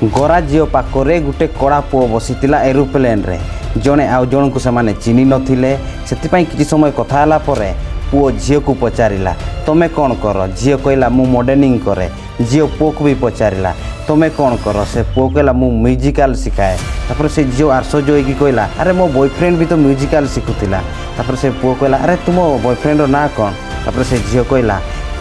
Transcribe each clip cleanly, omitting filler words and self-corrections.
गरा झील पाखरे गोटे कड़ा पुओ बसीला एरोप्लेन रे जड़े आउ जन को से चिन्ह नथिले से किसी समय कथा परे पुओ झील को पचारा तुम्हें कौन कर झील कहला मु मॉडर्निंग करे झील पुओ को भी पचारा तुम्हें कौन कर से पुओ कहला मु म्यूजिकाल शिखाए तापर से झील आश्चर्य होगी कहला अरे मो बॉयफ्रेंड भी तो म्यूजिकाल शिखुला तापर से पुओ कहला अरे तुम बॉयफ्रेंड ना कौन तापर से झील कहला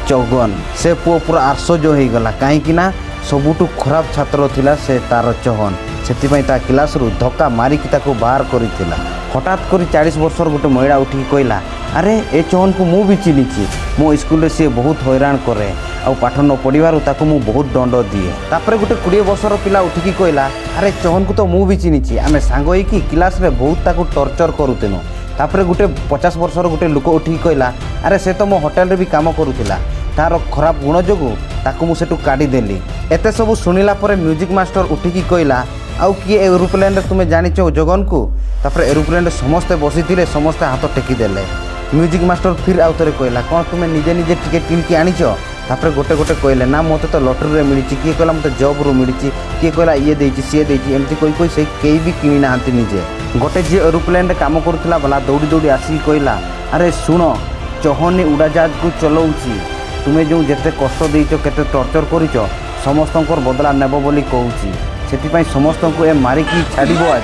चौगन से पुओ पूरा आश्चर्य हो गला कहीं सबुठु खराब छात्र थिला से तार चहन से क्लास रु धक्का मारिकी बाहर करिथिला। हठात कर 40 वर्षर गोटे महिला उठी कहला अरे ए चहन को मु भी चिन्ही मो स्कूल सी बहुत हैरान करे आ पाठ न पढ़ार ताको मु बहुत दंड दिए। तापर गोटे 20 वर्षर पिला उठिकी कहला अरे चहन को तो मु भी चिन्ही आमे सांग होइकी क्लास रे बहुत ताको टर्चर करूतेनु। तापर गोटे 50 वर्षर गोटे लोक उठिकी कहला अरे से तो मो होटल रे भी काम करूथिला तार खराब गुण जोगु ताकू मु सेटू काढ़ी देली। एते सब सुनिला परे म्यूजिक मास्टर उठिकी कहला आउ किए एरोप्लेन रे तुमे जानिछ जगन को। तापर एरोप्लेन रे समस्ते बसीथिले समस्ते हाथ टेकी देले। म्यूजिक मास्टर फिर आउ थरे कहला कौन तुमे निजे निजे टिकेट किन के आनिछ। तापर गोटे गोटे कहले ना मते तो लॉटरी रे मिली किए कहला मते जॉब रू मिली किए कहला ये देछि से देछि एमती कोई से केई भी किनी नांती निजे। गोटे जे एरोप्लेन रे काम करथला बला दौड़ी दौड़ी आसी कहला अरे सुन चहनी उड़ाजहाज को चलाउछि तुमे जो जेते कष्ट देइछ केते टर्चर करिछ समस्तंकर बदला नेब बोली कहूछि सेति समस्त को ए मारिकी छाड़िबो आज।